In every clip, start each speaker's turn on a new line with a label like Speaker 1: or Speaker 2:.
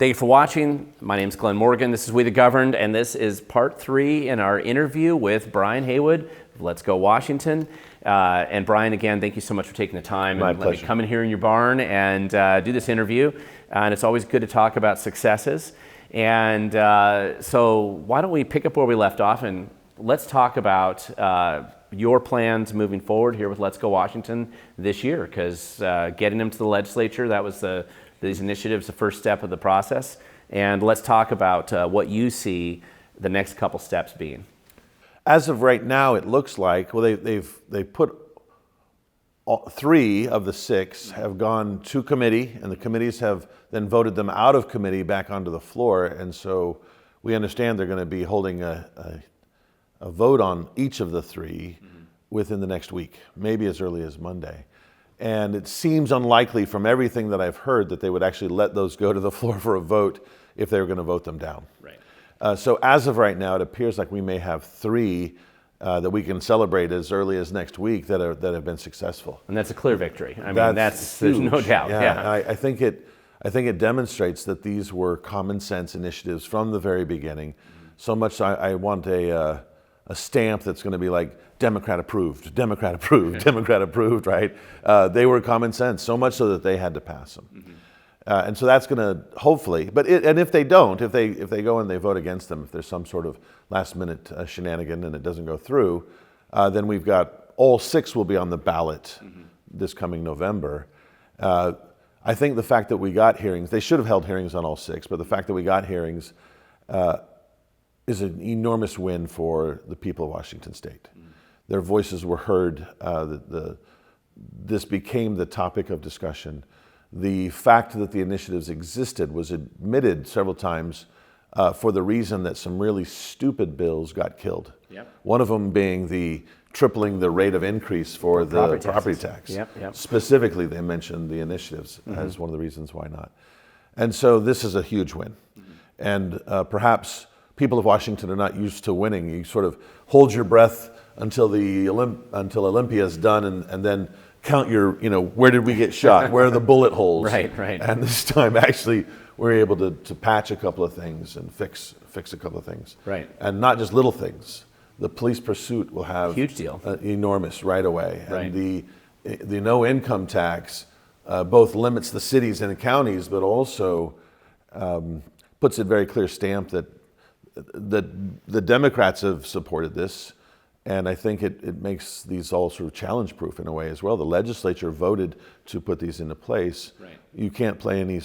Speaker 1: Thank you for watching. My name is Glen Morgan. This is We the Governed, and this is part 3 in our interview with Brian Heywood of Let's Go Washington. And Brian, again, thank you so much for taking the time
Speaker 2: My
Speaker 1: and
Speaker 2: pleasure.
Speaker 1: let me come in here in your barn and do this interview. And it's always good to talk about successes. And so why don't we pick up where we left off, and let's talk about your plans moving forward here with Let's Go Washington this year, because getting them to the legislature, that was these initiatives, the first step of the process. And let's talk about what you see the next couple steps being.
Speaker 2: As of right now, it looks like, well, they've put 3 of the 6 have gone to committee, and the committees have then voted them out of committee back onto the floor. And so we understand they're going to be holding a vote on each of the 3 within the next week, maybe as early as Monday. And it seems unlikely from everything that I've heard that they would actually let those go to the floor for a vote if they were going to vote them down.
Speaker 1: Right.
Speaker 2: So as of right now, it appears like we may have 3 that we can celebrate as early as next week that have been successful.
Speaker 1: And that's a clear victory. I mean,
Speaker 2: That's
Speaker 1: there's
Speaker 2: huge.
Speaker 1: no doubt.
Speaker 2: Yeah. I think it demonstrates that these were common sense initiatives from the very beginning. So much I want a stamp that's going to be like Democrat approved, Democrat approved, Democrat approved, right? They were common sense, so much so that they had to pass them. And so that's going to hopefully, and if they don't, if they go and they vote against them, if there's some sort of last minute shenanigan and it doesn't go through, then we've got all 6 will be on the ballot this coming November. I think the fact that we got hearings, they should have held hearings on all 6, but the fact that we got hearings is an enormous win for the people of Washington State. Their voices were heard. This became the topic of discussion. The fact that the initiatives existed was admitted several times for the reason that some really stupid bills got killed.
Speaker 1: Yep.
Speaker 2: One of them being the tripling the rate of increase for the property tax.
Speaker 1: Yep.
Speaker 2: Specifically, they mentioned the initiatives as one of the reasons why not. And so this is a huge win. And perhaps people of Washington are not used to winning. You sort of hold your breath until until Olympia is done, and then count your, where did we get shot? Where are the bullet holes?
Speaker 1: Right.
Speaker 2: And this time, actually, we're able to patch a couple of things and fix a couple of things.
Speaker 1: Right.
Speaker 2: And not just little things. The police pursuit will have
Speaker 1: huge deal,
Speaker 2: enormous right away.
Speaker 1: Right.
Speaker 2: And the no income tax both limits the cities and the counties, but also puts a very clear stamp that the Democrats have supported this. And I think it makes these all sort of challenge-proof in a way as well. The legislature voted to put these into place.
Speaker 1: Right.
Speaker 2: You can't play any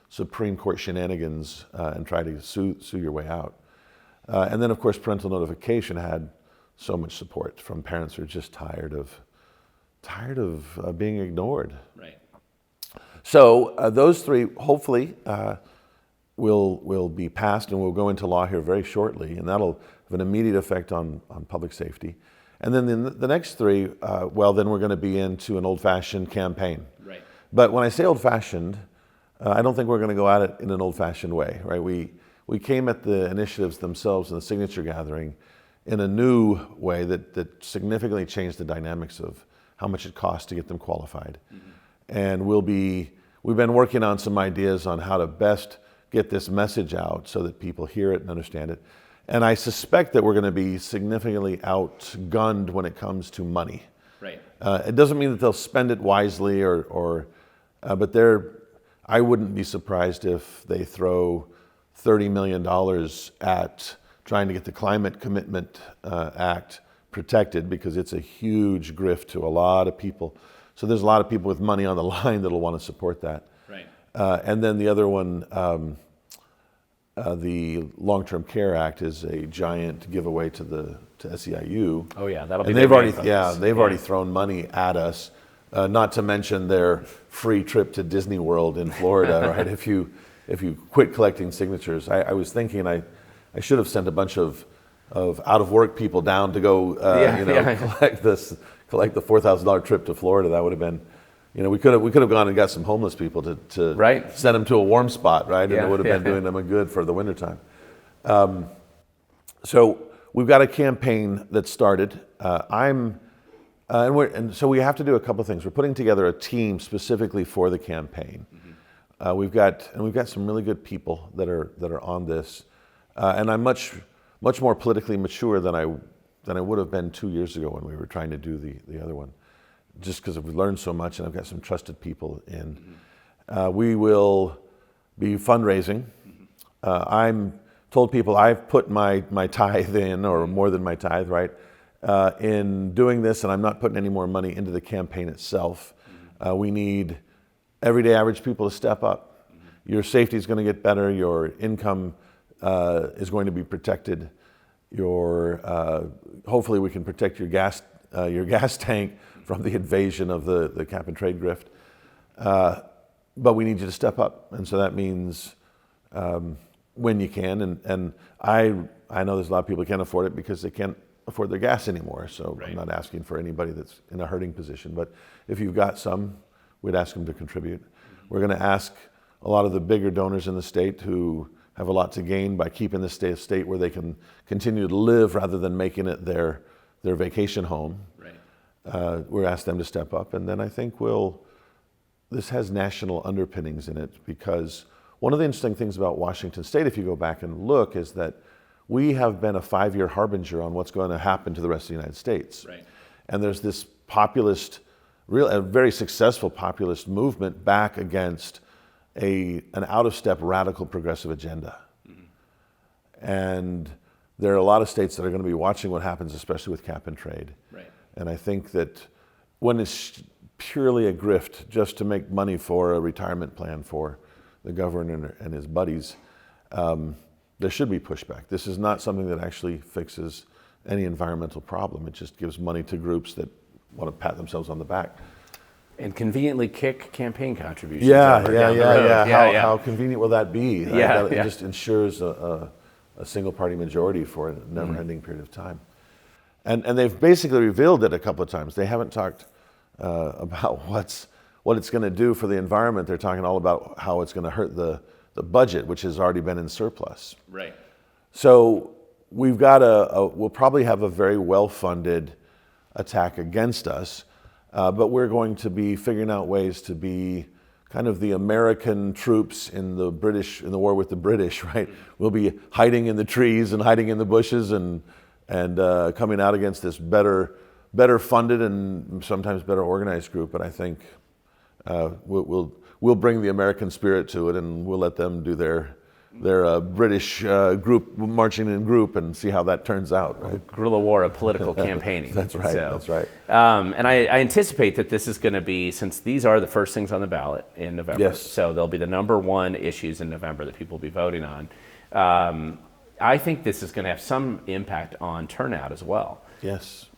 Speaker 2: Supreme Court shenanigans and try to sue your way out. And then, of course, parental notification had so much support from parents who are just tired of being ignored.
Speaker 1: Right.
Speaker 2: So those 3 hopefully will be passed and will go into law here very shortly, and that'll have an immediate effect on public safety. And then the next 3, then we're going to be into an old-fashioned campaign.
Speaker 1: Right.
Speaker 2: But when I say old-fashioned, I don't think we're going to go at it in an old-fashioned way, right? We came at the initiatives themselves and the signature gathering in a new way that significantly changed the dynamics of how much it costs to get them qualified. And we've been working on some ideas on how to best get this message out so that people hear it and understand it. And I suspect that we're going to be significantly outgunned when it comes to money.
Speaker 1: Right.
Speaker 2: It doesn't mean that they'll spend it wisely, but I wouldn't be surprised if they throw $30 million at trying to get the Climate Commitment Act protected, because it's a huge grift to a lot of people. So there's a lot of people with money on the line that'll want to support that.
Speaker 1: Right.
Speaker 2: And then the other one, the Long-Term Care Act, is a giant giveaway to SEIU.
Speaker 1: Oh yeah, that'll be.
Speaker 2: And they've already thrown money at us. Not to mention their free trip to Disney World in Florida, right? If you quit collecting signatures, I was thinking I should have sent a bunch of out of work people down to go collect the $4,000 trip to Florida. That would have been. We could have gone and got some homeless people to
Speaker 1: right.
Speaker 2: send them to a warm spot, right? And
Speaker 1: Yeah,
Speaker 2: it would have been doing them a good for the wintertime. So we've got a campaign that started. So we have to do a couple of things. We're putting together a team specifically for the campaign. We've got some really good people that are on this, and I'm much more politically mature than I would have been 2 years ago when we were trying to do the other one, just because we've learned so much, and I've got some trusted people in. We will be fundraising. I'm told people I've put my tithe in, or more than my tithe, right, in doing this, and I'm not putting any more money into the campaign itself. We need everyday average people to step up. Your safety is going to get better. Your income is going to be protected. Hopefully we can protect your gas tank from the invasion of the cap and trade grift. But we need you to step up, and so that means when you can. And I know there's a lot of people who can't afford it because they can't afford their gas anymore. So I'm not asking for anybody that's in a hurting position. But if you've got some, we'd ask them to contribute. We're going to ask a lot of the bigger donors in the state who have a lot to gain by keeping the state where they can continue to live rather than making it their vacation home. We're asked them to step up. And then I think this has national underpinnings in it, because one of the interesting things about Washington State, if you go back and look, is that we have been a 5-year harbinger on what's going to happen to the rest of the United States. And there's this a very successful populist movement back against an out-of-step radical progressive agenda. And there are a lot of states that are going to be watching what happens, especially with cap and trade. And I think that when it's purely a grift just to make money for a retirement plan for the governor and his buddies, there should be pushback. This is not something that actually fixes any environmental problem. It just gives money to groups that want to pat themselves on the back.
Speaker 1: And conveniently kick campaign contributions.
Speaker 2: How convenient will that be? It just ensures a single party majority for a never-ending period of time. And they've basically revealed it a couple of times. They haven't talked about what it's going to do for the environment. They're talking all about how it's going to hurt the budget, which has already been in surplus. So we'll probably have a very well-funded attack against us, but we're going to be figuring out ways to be kind of the American troops in the war with the British, right? We'll be hiding in the trees and hiding in the bushes and coming out against this better funded and sometimes better organized group. But I think we'll bring the American spirit to it, and we'll let them do their British group marching in group and see how that turns out. Right?
Speaker 1: Guerrilla war of political campaigning.
Speaker 2: That's right.
Speaker 1: And I anticipate that this is going to be, since these are the first things on the ballot in November, so they'll be the number one issues in November that people will be voting on. I think this is going to have some impact on turnout as well.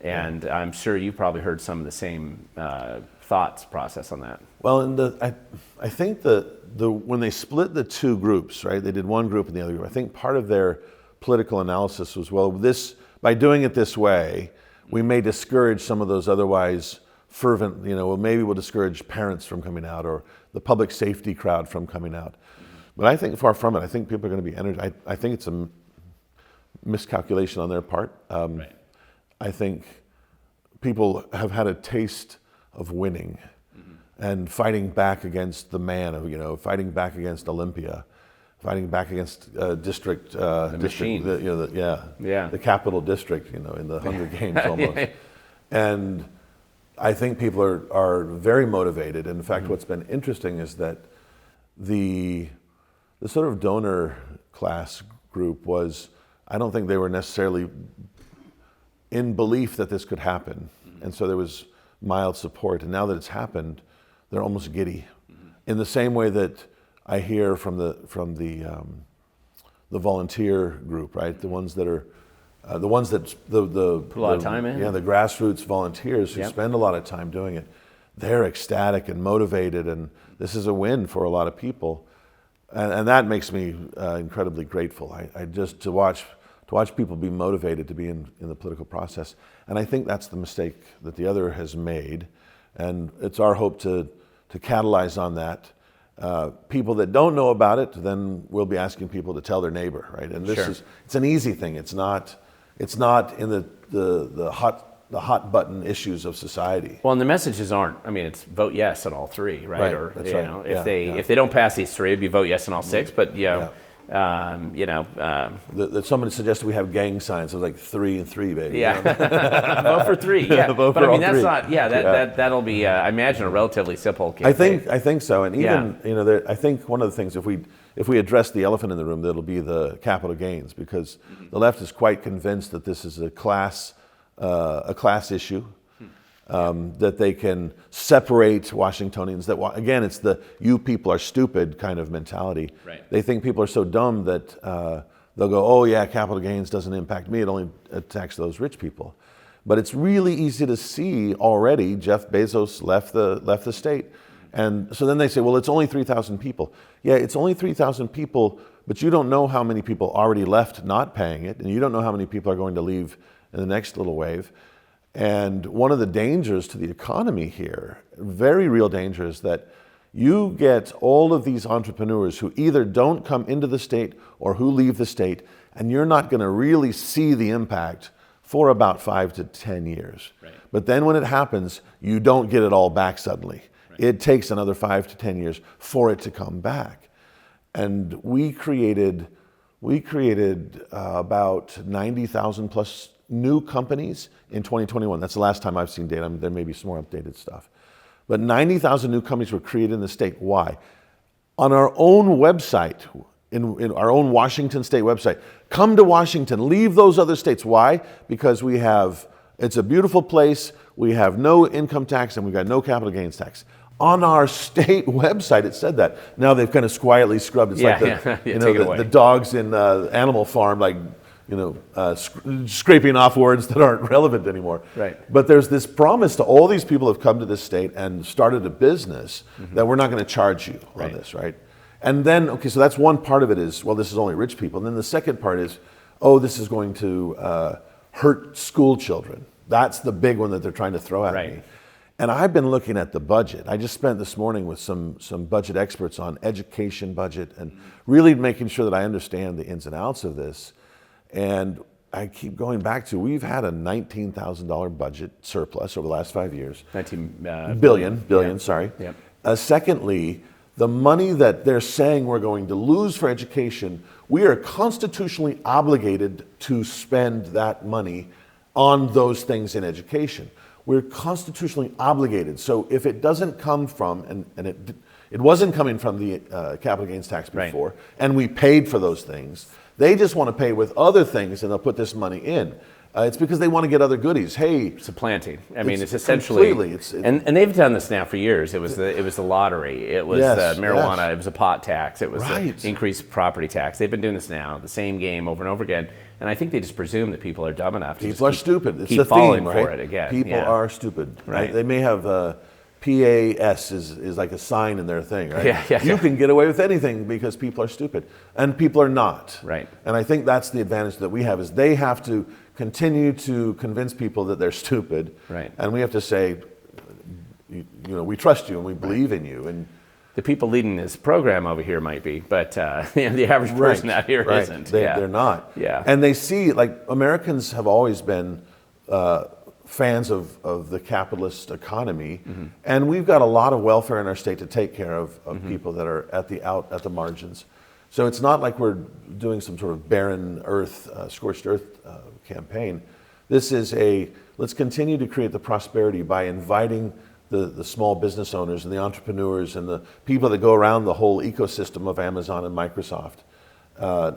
Speaker 1: And I'm sure you probably heard some of the same thoughts process on that.
Speaker 2: Well, I think when they split the two groups, right? They did one group and the other group. I think part of their political analysis was, by doing it this way, we may discourage some of those otherwise fervent, maybe we'll discourage parents from coming out or the public safety crowd from coming out. But I think far from it. I think people are going to be energized. I think it's a miscalculation on their part. I think people have had a taste of winning and fighting back against the man, fighting back against Olympia, fighting back against district, the capital district, in the Hunger Games almost. And I think people are very motivated. And in fact, what's been interesting is that the sort of donor class group I don't think they were necessarily in belief that this could happen. And so there was mild support. And now that it's happened, they're almost giddy. In the same way that I hear from the volunteer group, right? The ones that are put a
Speaker 1: lot of time in.
Speaker 2: Yeah, the grassroots volunteers who spend a lot of time doing it. They're ecstatic and motivated, and this is a win for a lot of people. And that makes me incredibly grateful. I just to watch people be motivated to be in the political process. And I think that's the mistake that the other has made. And it's our hope to catalyze on that. People that don't know about it, then we'll be asking people to tell their neighbor, right? And it's an easy thing. It's not in the hot button issues of society.
Speaker 1: Well, and the messages aren't. I mean, it's vote yes on all three, right?
Speaker 2: Right,
Speaker 1: Or
Speaker 2: that's
Speaker 1: you
Speaker 2: right.
Speaker 1: know,
Speaker 2: Yeah,
Speaker 1: if they don't pass these three, it'd be vote yes on all six. But
Speaker 2: Somebody suggested we have gang signs. It was like 3 and 3, baby.
Speaker 1: yeah, vote for three. Yeah,
Speaker 2: Vote
Speaker 1: but
Speaker 2: for
Speaker 1: I mean,
Speaker 2: all
Speaker 1: that's
Speaker 2: three.
Speaker 1: not. Yeah, that'll be. I imagine a relatively simple campaign.
Speaker 2: I think so, and even I think one of the things if we address the elephant in the room, that'll be the capital gains, because the left is quite convinced that this is a class issue, that they can separate Washingtonians. That again, it's the "you people are stupid" kind of mentality.
Speaker 1: Right.
Speaker 2: They think people are so dumb that they'll go, "Oh yeah, capital gains doesn't impact me; it only attacks those rich people." But it's really easy to see already. Jeff Bezos left the state. And so then they say, well, it's only 3,000 people. Yeah, it's only 3,000 people, but you don't know how many people already left not paying it, and you don't know how many people are going to leave in the next little wave. And one of the dangers to the economy here, very real danger, is that you get all of these entrepreneurs who either don't come into the state or who leave the state, and you're not going to really see the impact for about 5 to 10 years.
Speaker 1: Right.
Speaker 2: But then when it happens, you don't get it all back suddenly. It takes another 5 to 10 years for it to come back. And we created about 90,000 plus new companies in 2021. That's the last time I've seen data. There may be some more updated stuff. But 90,000 new companies were created in the state. Why? On our own website, in our own Washington state website, come to Washington, leave those other states. Why? Because it's a beautiful place, we have no income tax, and we've got no capital gains tax. On our state website, it said that. Now they've kind of quietly scrubbed. It's the dogs in Animal Farm, scraping off words that aren't relevant anymore.
Speaker 1: Right.
Speaker 2: But there's this promise to all these people who have come to this state and started a business that we're not going to charge you on this, right? And then, so that's one part of it is, well, this is only rich people. And then the second part is, this is going to hurt school children. That's the big one that they're trying to throw at me. And I've been looking at the budget. I just spent this morning with some budget experts on education budget and really making sure that I understand the ins and outs of this. And I keep going back to, we've had a $19,000 budget surplus over the last 5 years. Billion, sorry.
Speaker 1: Yep.
Speaker 2: Secondly, the money that they're saying we're going to lose for education, we are constitutionally obligated to spend that money on those things in education. We're constitutionally obligated. So if it doesn't come from, and it wasn't coming from the capital gains tax before, and we paid for those things, they just want to pay with other things and they'll put this money in. It's because they want to get other goodies. Hey,
Speaker 1: supplanting. I mean, it's essentially, and they've done this now for years. It was the lottery. It was marijuana. Yes. It was a pot tax. It was the increased property tax. They've been doing this now, the same game over and over again. And I think they just presume that people are dumb enough to
Speaker 2: people are stupid. It's
Speaker 1: keep
Speaker 2: the
Speaker 1: falling
Speaker 2: theme,
Speaker 1: for it again.
Speaker 2: People are stupid. Right? They may have PAS is like a sign in their thing, right? You can get away with anything because people are stupid, and people are not.
Speaker 1: Right.
Speaker 2: And I think that's the advantage that we have is they have to continue to convince people that they're stupid.
Speaker 1: Right.
Speaker 2: And we have to say, we trust you and we believe in you. And
Speaker 1: the people leading this program over here might be, but the average person out here isn't.
Speaker 2: They're not.
Speaker 1: Yeah.
Speaker 2: And they see, Americans have always been fans of the capitalist economy, and we've got a lot of welfare in our state to take care of people that are at the margins. So it's not like we're doing some sort of barren earth, scorched earth campaign. This is let's continue to create the prosperity by inviting the small business owners and the entrepreneurs and the people that go around the whole ecosystem of Amazon and Microsoft.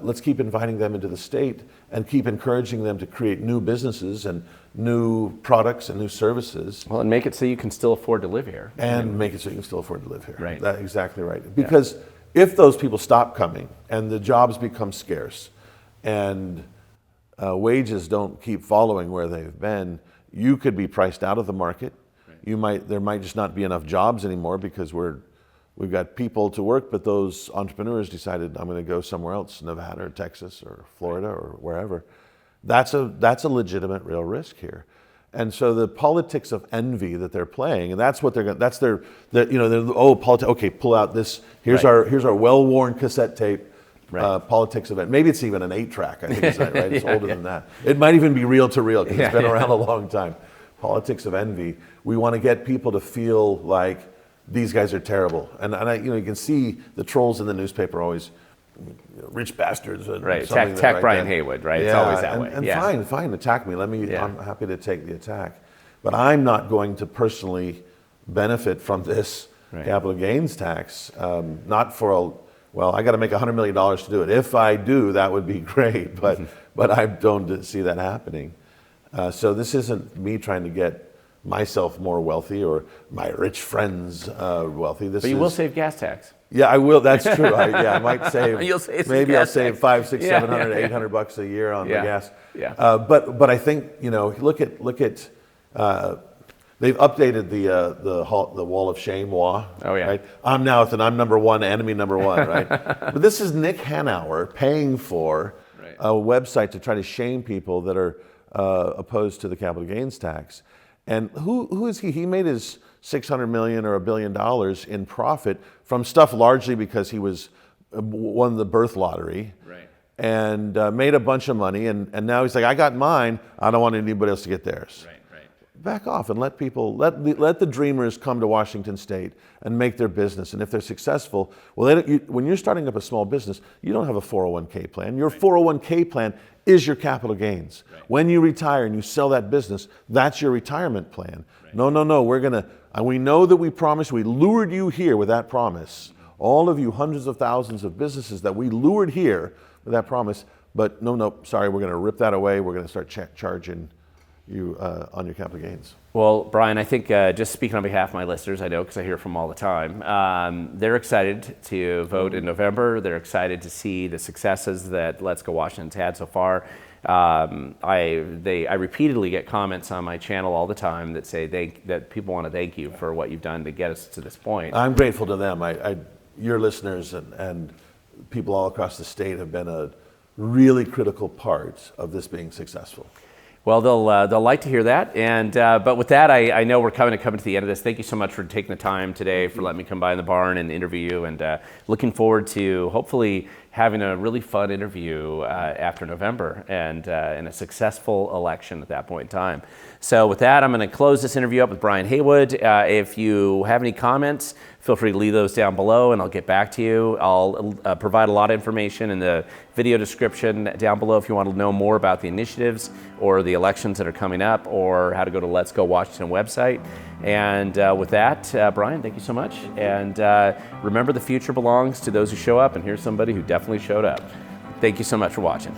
Speaker 2: Let's keep inviting them into the state and keep encouraging them to create new businesses and new products and new services.
Speaker 1: Well, and make it so you can still afford to live here.
Speaker 2: And make it so you can still afford to live here.
Speaker 1: Right.
Speaker 2: That's exactly right. Because if those people stop coming and the jobs become scarce and wages don't keep following where they've been, you could be priced out of the market. There might just not be enough jobs anymore because we've got people to work, but those entrepreneurs decided I'm going to go somewhere else, Nevada or Texas or Florida or wherever. That's a legitimate real risk here. And so the politics of envy that they're playing, and that's what okay, pull out this, here's our well-worn cassette tape. Politics event. Maybe it's even an 8-track. I think it's that, right? It's older than that. It might even be reel to reel because it's been around a long time. politics of envy. We want to get people to feel like these guys are terrible. And you can see the trolls in the newspaper always, rich bastards. And
Speaker 1: right, attack Brian Haywood, right? Yeah, it's always that way.
Speaker 2: And fine, attack me. I'm happy to take the attack. But I'm not going to personally benefit from this capital gains tax. Not for I got to make $100 million to do it. If I do, that would be great. But I don't see that happening. So this isn't me trying to get myself more wealthy or my rich friends wealthy. But
Speaker 1: you will save gas tax.
Speaker 2: Yeah, I will. That's true. I might save. I'll save $500, $600, $700, $800 a year on the gas.
Speaker 1: Yeah.
Speaker 2: But I think look at. They've updated the wall of shame wall.
Speaker 1: Oh yeah.
Speaker 2: Right? I'm number one, enemy number one. Right. But this is Nick Hanauer paying for a website to try to shame people that are opposed to the capital gains tax. And who is he? He made his $600 million or $1 billion in profit from stuff largely because he won the birth lottery, and made a bunch of money. And now he's like, I got mine. I don't want anybody else to get theirs. Back off and let the dreamers come to Washington State and make their business. And if they're successful, when you're starting up a small business, you don't have a 401k plan. Your 401k plan is your capital gains. When you retire and you sell that business, that's your retirement plan. No, we know that we lured you here with that promise. All of you, hundreds of thousands of businesses that we lured here with that promise, but sorry, we're going to rip that away. We're going to start charging you on your capital gains.
Speaker 1: Well, Brian, I think just speaking on behalf of my listeners, I know because I hear from them all the time, they're excited to vote in November. They're excited to see the successes that Let's Go Washington's had so far. I repeatedly get comments on my channel all the time that say that people want to thank you for what you've done to get us to this point.
Speaker 2: I'm grateful to them. Your listeners and people all across the state have been a really critical part of this being successful.
Speaker 1: Well, they'll like to hear that, and but with that, I know we're coming to the end of this. Thank you so much for taking the time today, for letting me come by in the barn and interview you, and looking forward to hopefully having a really fun interview after November and a successful election at that point in time. So with that, I'm going to close this interview up with Brian Heywood. If you have any comments, feel free to leave those down below and I'll get back to you. I'll provide a lot of information in the video description down below if you want to know more about the initiatives or the elections that are coming up or how to go to Let's Go Washington website. And with that, Brian, thank you so much. And remember, the future belongs to those who show up, and here's somebody who definitely showed up. Thank you so much for watching.